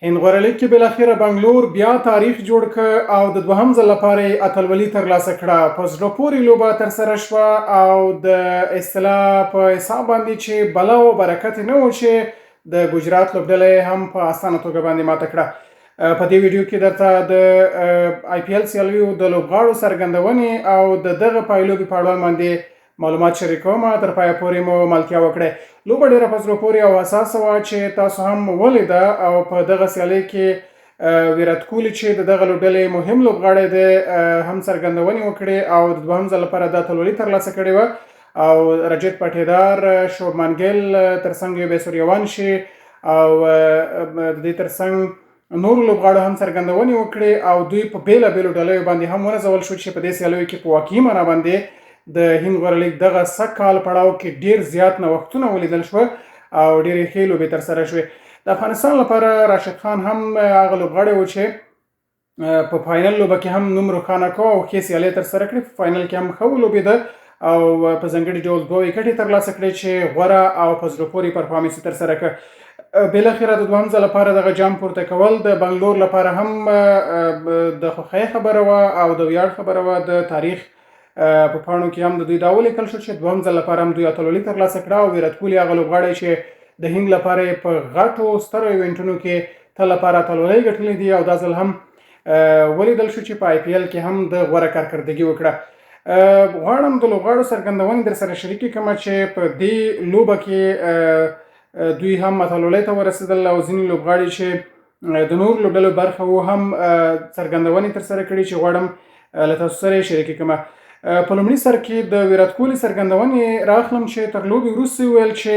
هندغورلیک کې بالاخره بنګلور بیا تاریخ جوړ ک او د دوهم ځل لپاره اتلولي ترلاسه کړه. په زړه پورې لوبه ترسره شوه او د اصطلاح په حساب باندې چې بلا او برکت نه و چې د ګجرات لوبډلې هم په اسانه توګه باندې ماته کړه. په دې ویډیو کې درته د آی پی ایل سیالیو د لوبغاړو څرګندونې او د دغه پایلوبې په اړوند باندې معلومات شریکوم. تر پایه پورې مو ملتیا وکړئ. لوبه ډیره په زړه پورې او حساسه وه چې تاسو هم ولیده او په دغه سیالۍ کې ویرات کوهلي چې د دغه لوبډلې مهم لوبغاړی دی هم څرګندونې وکړې او د دوهم ځل لپاره د اتلولي ترلاسه کړې وه او رجت پټیدار، شوبمان ګیل، ترڅنګ یوبی سوریوانشي او د دې ترڅنګ نورو لوبغاړو هم څرګندونې وکړې او دوی په بیلابیلو ډلو باندې هم ونازول شو چې په دې سیالیو کې په واقعي معنا باندې د هندغورلیک دغه سږ کال پړاو کې ډیر زیات نوښتونه ولیدل شوه او ډیرې ښې لوبې ترسره شوې. د افغانستان لپاره راشد خان هم هغه لوبغاړی و چې په فاینل لوبه کې هم نوم روښانه کړ او ښې سیالۍ ترسره کړې. په فاینل کې هم ښه ولوبېده او په ځانګړي ډول 2 ویکټې ترلاسه کړې چې غوره او په زړه پورې پرفارمنس یې ترسره کړ. بالاخره د دوهم ځل لپاره دغه جام پورته کول د بنګلور لپاره هم د خوښۍ خبره وه او د ویاړ خبره وه. د تاریخ په پاڼو کې هم د دوی دا ولیکل شو چې دوهم ځل لپاره هم دوی اتلولي ترلاسه کړه او ویرات کوهلي هغه لوبغاړی چې د هند لپاره په غټو سترو ایونټونو کې تل لپاره اتلولۍ ګټلې دي او دا ځل هم ولیدل شو چې په آی پی ایل کې هم د غوره کارکردګي وکړه. غواړم د لوبغاړو څرګندونې در سره شریکې کړم چې په دې لوبه کې دوی هم اتلولۍ ته ورسېدل او ځینې لوبغاړي چې د نورو لوبډلو برخه وو هم څرګندونې ترسره کړي چې غواړم له تاسو سره یې شریکې کړم. په لومړي سر کې د ویرات کوهلي څرګندونې راخلم چې تر لوبې وروسته ویل چې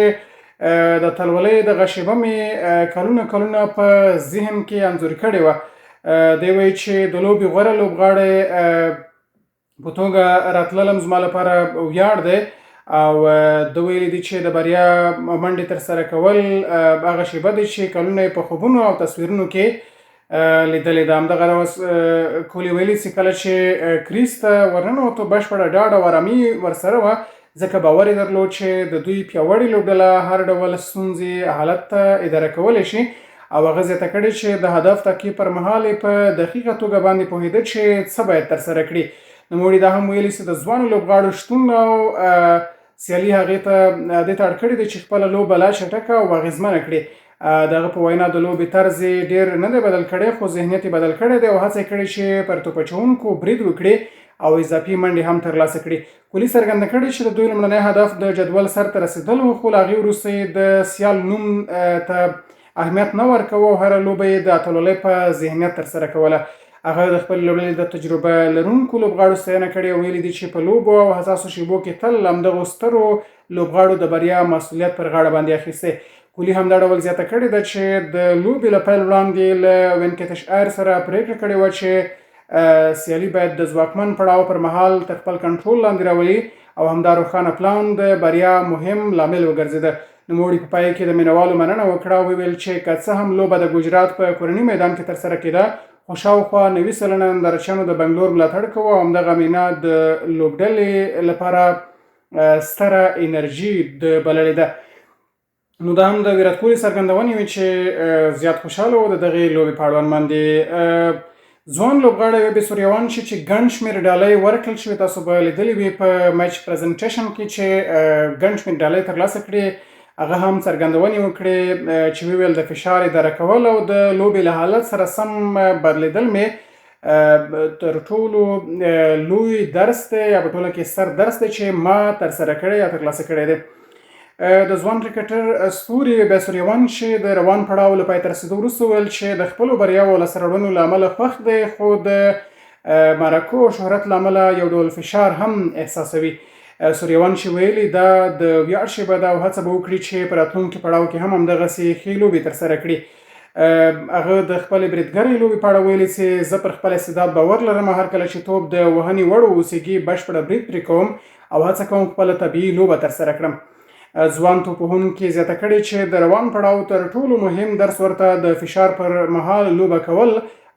د اتلولۍ دغه شیبه مې کلونه په ذهن کې انځور کړې وه. دی وایي چې د لوبې غوره لوبغاړی په توګه راتللم زما لپاره ویاړ دی او د ویلي دي چې د بریا منډې ترسره کول هغه شیبه دی چې کلونه په خوبونو او تصویرونو کې لیدلې ده. همدغه راز کوهلي ویلي چې کله چې کریس ته ورننوتو بشپړه ډاډ او ارامي ورسره وه ځکه باور یې درلود چې د دوی پیاوړې لوبډله هر ډول ستونزې حالت ته اداره کولی شي او هغه زیاته کړې چې د هدف تعقیب پر مهال یې په دقیقه توګه باندې پوهېده چې څه باید ترسره کړي. نوموړي دا هم ویلي چې د ځوانو لوبغاړو شتون او سیالي هغې ته دې ته اړ کړې دی چې خپله لوبه لا چټکه او اغېزمنه کړي. دغه په وینا د لوبې طرز ډیر نه دی بدل کړی خو ذهنیت یې بدل کړی دی او هڅه یې کړې چې پر توپ اچوونکو برید وکړي او اضافي منډې هم ترلاسه کړي. کوهلي څرګنده کړې چې د دوی لومړنی هدف د جدول سر ته رسېدل و خو له هغې وروسته د سیال نوم ته اهمیت نه ورکوه او هره لوبه یې د اتلولۍ په ذهنیت ترسره کوله. هغه د خپل لوبډلې د تجربه لرونکو لوبغاړو ستاینه کړې او ویلي دي چې په لوبو او حساسو شیبو کې تل همدغو سترو لوبغاړو د بریا مسؤلیت پر غاړه باندې اخیستی. کوهلي هم دا ډول زیاته کړې ده چې د لوبې له پیل وړاندې له وینکټش ایر سره پرېکړه کړې وه چې سیالي باید د ځواکمن پړاو پر مهال تر خپل کنټرول لاندې راولي او همدا روښانه پلان د بریا مهم لامل وګرځېده. نوموړي په پای کې د مینوالو مننه وکړه او وویل چې که څه هم لوبه د ګجرات په کورني میدان کې ترسره کېده خو شاوخوا 90 سلنه نندارچیانو د بنګلور ملاتړ کوه او همدغه مینا د لوبډلې لپاره ستره انرژي بللې ده. نو دا هم د ویرات کوهلي څرګندونې وې چې زیات خوشحاله و د دغې لوبې په اړوند باندې. ځوان لوبغاړی یوبی سوریوانشي چې ګڼ شمېر ډالۍ ورکړل شوې تاسو به لیدلې وي په میچ پریزنټیشن کې چې ګڼ شمېر ډالۍ ترلاسه کړې. هغه هم څرګندونې وکړې چې ویل د فشار اداره کول او د لوبې له حالت سره سم بدلیدل مې تر ټولو لوی درس دی یا په ټوله کې ستر درس دی چې ما ترسره کړی یا ترلاسه کړی دی. د ځوان کرکټر ستوري یوبی سوریوانشي د روان پړاو له پای ته رسېدو وروسته ویل چې د خپلو بریاوو او لاسته راوړنو له امله خوښ دی خو د مرکو او شهرت له امله یو ډول فشار هم احساسوي. سوریوانشي ویلي دا د ویاړ شیبه ده او هڅه به وکړي چې په راتلونکي پړاو کې هم همدغسې ښې لوبې ترسره کړي. هغه د خپلې بریدګرۍ لوبې په اړه ویلي چې زه پر خپل استعداد باور لرم هر کله چې توپ د وهنې وړ واوسېږي بشپړه برید پرې کوم او هڅه کوم خپله طبیعي لوبه ترسره کړم. ځوان توپوهونکي زیاته کړې چې د روان پړاو تر ټولو مهم درس ورته د فشار پر مهال لوبه کول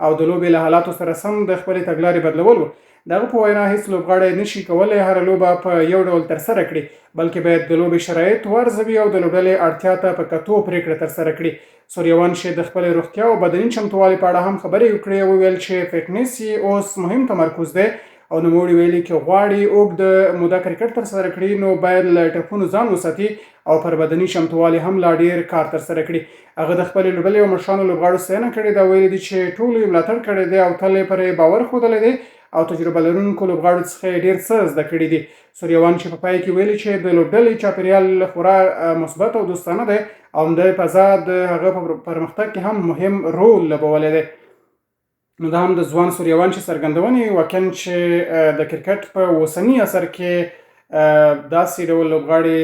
او د لوبې له حالاتو سره سم د خپلې تګلارې بدلول و. دغه په وینا هیڅ لوبغاړی نشي کولی هره لوبه په یو ډول ترسره کړي بلکې باید د لوبې شرایط وارزوي او د لوبډلې اړتیا ته په کتو پرېکړه ترسره کړي. سوریوان چې د خپل روغتیا او بدني چمتووالي په اړه هم خبرې وکړې او ویل چې فټنس یې اوس مهم تمرکز دی او نوموړي ویلي چې غواړي اوږده موده کرکټ ترسره کړي نو باید له ټپونو ځان وساتي او پر بدني چمتووالي هم لا ډیر کار ترسره کړي. هغه د خپلې لوبډلې او مشرانو لوبغاړو ستاینه کړې ده. ویلي دي چې ټولو یې ملاتړ کړی دی او تل یې پرې باور ښودلی دی او تجربه لرونکو لوبغاړو څخه ډیر څه زده کړي دي. سوریوان چې په پای کې ویلي چې د لوبډلې چاپیریال خورا مثبت او دوستانه دی او همدغې فضا د هغه په پرمختګ کې هم مهم رول لوبولی دی. نو دا هم د ځوان سوریوان چې څرګندونې واقعا چې د کرکټ په اوسني عصر کې داسې ډول لوبغاړي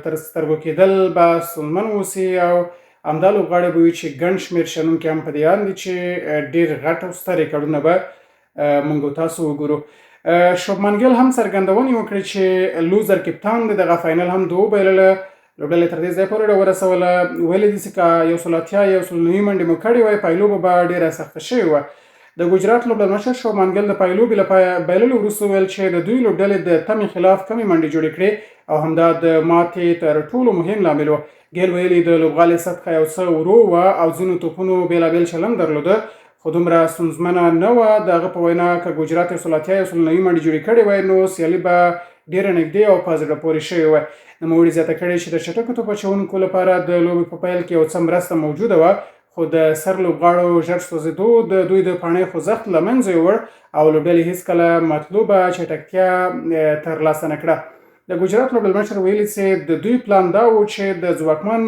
تر سترګو کېدل به ستونزمن واوسي او همدا لوبغاړي به وي چې ګڼ شمېر شنونکي هم په دې اند دي چې ډېر غټ او ستر ریکارډونه به موږ او تاسو وګورو. شوبمن ګیل هم څرګندونې وکړې چې لوزر کپتان د دغه فاینل هم د وبایلله. لوبډلې تر دې ځای پورې ورسوله. ویلي دي چې که 180 منډې مو کړې وای پایلوبه به ډېره سخته شوې وه. د ګجرات لوبډل مشر شوبمن ګیل د پایلوبې له بایللو وروسته ویل چې د دوی لوبډلې د تمې خلاف کمې منډې جوړې کړې او همدا د ماتې تر ټولو مهم لامل و. ګیل ویلي د لوبغالي سطحه یو څه ورو وه او ځینو توپونو بېلابېل چلند درلوده خو دومره ستونزمنه نه وه. د هغه په وینا که ګجرات 180 منډې جوړې کړې وای نو سیالي به ډېره نږدې او په زړه پورې شوې وه. نوموړي زیاته کړې چې د چټکو توپ اچوونکو لپاره د لوبې په پیل کې یو څه مرسته موجوده وه خو د سر لوبغاړو ژر سوځېدو د دوی د پاڼې خوځښت له منځه یوړ او لوبډلې هېڅکله مطلوبه چټکتیا ترلاسه نه کړه. د ګجرات لوبډل مشر ویلي چې د دوی پلان دا و چې د ځواکمن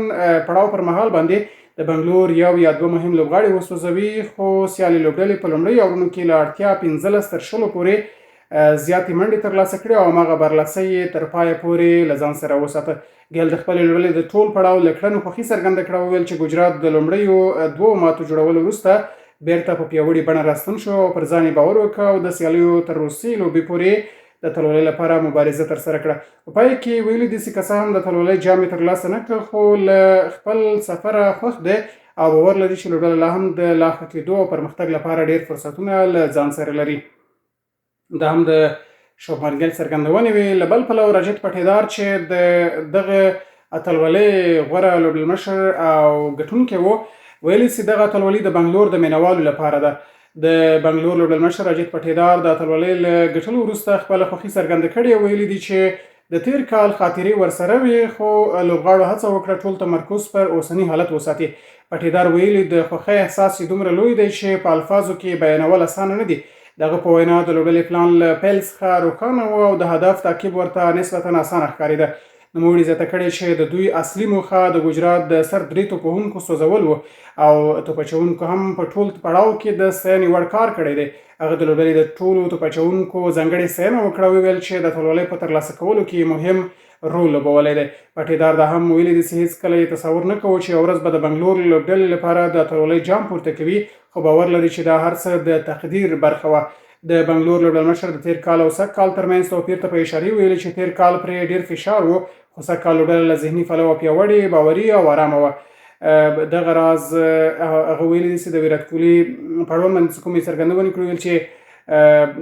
پړاو پر مهال باندې د بنګلور یو یا دوه مهم لوبغاړي وسوځوي خو سیالي لوبډلې په لومړۍ اورونو کې له اړتیا 15 تر 20 پورې زیاتې منډې ترلاسه کړې او هماغه برلاسۍ یې تر پایه پورې له ځان سره وساته. ګیل د خپلې لوبډلې د ټول پړاو له کړنو خوښي څرګنده کړه. وویل چې ګجرات د لومړیو دوو ماتو جوړولو وروسته بیرته په پیاوړې بڼه راستون شو او پر ځان یې باور وکړ او د سیالیو تر وروستۍ لوبې پورې د اتلولۍ لپاره مبارزه ترسره کړه. په پای کې ویلي دي چې که څه هم د اتلولۍ جام یې ترلاسه نه کړ خو له خپل سفره خوښ دی او باور لري چې لوبډله لا هم د لا ښه کېدو او پرمختګ لپاره ډېر فرصتونه له ځان سره لري. دا هم د شوبمن ګیل څرګندونې وې. له بل پلوه رجت پټیدار چې د دغه اتلولۍ غوره لوبډل مشر او ګټونکی و ویلي چې دغه اتلولي د بنګلور د مینوالو لپاره ده. د بنګلور لوبډل مشر رجت پټیدار د اتلولۍ له ګټلو وروسته خپله خوښي څرګنده کړې او ویلي دي چې د تیر کال خاطرې ورسره وي خو لوبغاړو هڅه وکړه ټول تمرکز پر اوسني حالت وساتي. پټیدار ویلي د خوښۍ احساس دومره لوی دی چې په الفاظو کې بیانول اسانه نه دي. دغه په وینا د لوبډلې پلان له پیل څخه روښانه و او د هدف تعقیب ورته نسبتا اسانه ښکارېده. نوموړي زیاته کړې چې د دوی اصلي موخه د ګجرات د سر 3 توپ وهونکو سوځول و او توپ اچوونکو هم په ټول پړاو کې د ستاینې وړ کار کړی دی. هغه د لوبډلې د ټولو توپ اچوونکو ځانګړې ستاینه وکړه او وویل چې د اتلولۍ په ترلاسه کولو کې مهم رول لوبولی دی. پټیدار دا هم ویلي دي چې هېڅکله یې تصور نه کوو چې یو ورځ به د بنګلور لوبډلې لپاره د اتلولۍ جام پورته کوي خو باور لري چې دا هر څه د تقدیر برخه وه. د بنګلور لوبډل مشر د تیر کال او سږ کال ترمنځ توپیر ته په اشارې ویلي چې تیر کال پرې ډېر فشار و خو سږ کال لوبډله له ذهني پلوه پیاوړې باوري او ارامه وه. دغه راز هغه ویلي دي چې د ویرات کوهلي په اړوند باندې چې کومې څرګندونې کړې ویل چې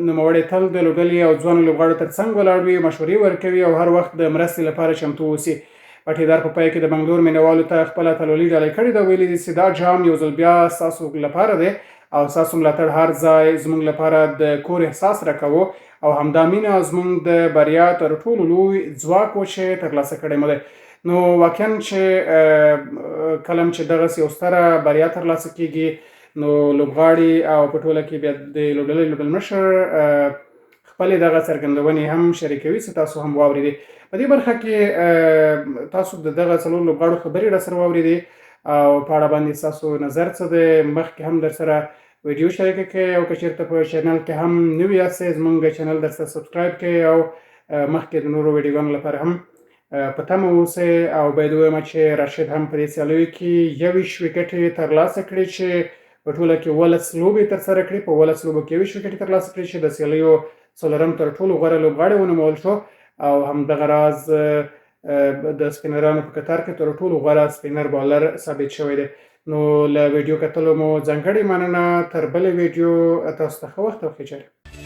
نوموړی تل د لوبډلې او ځوانو لوبغاړو تر څنګ ولاړ وي مشورې ورکوي او هر وخت د مرستې لپاره چمتو اوسي. پټیدار په پای کې د بنګلور مینوالو ته خپله اتلولي ډالۍ کړې ده. ویلي دي چې دا جام یو ځل بیا ستاسو لپاره دی او ستاسو ملاتړ هر ځای زموږ لپاره د کور احساس راکوو او همدا مینه زموږ د بریا تر ټولو لوی ځواک و چې ترلاسه کړی مو دی. نو واقعا چې کله چې دغسې یو ستره بریا ترلاسه کیږي نو لوبغاړي او په ټوله کې بیا د لوبډلې لوبډل مشر خپلې دغه څرګندونې هم شریکوي چې تاسو هم واورېدې. په دې برخه کې تاسو د دغه څلور لوبغاړو خبرې راسره واورېدې او په اړه باندې ستاسو نظر څه دی. مخکې هم در سره ویډیو شریکه کړئ او که چېرته په چینل کې هم نوي یاستئ زموږ چینل در سره سبسکرایب کړئ او مخکې د نورو ویډیوګانو لپاره هم په تمه اوسئ. او باید ووایم چې راشد هم په دې سیالیو کې 21 ویکټې ترلاسه کړې چې په ټوله کې 11 لوبې ترسره کړې. په 11 لوبو کې 21 ویکټې ترلاسه کړې چې د سیالیو څلورم تر ټولو غوره لوبغاړی ونومول شو او همدغه راز د سپینرانو په قطار کې تر ټولو غوره سپینر بالر ثابت شوی دی. نو له ویډیو کتلو مو ځانګړې مننه. تر بلې ویډیو تاسو ته ښه وخت او ښه چیرې.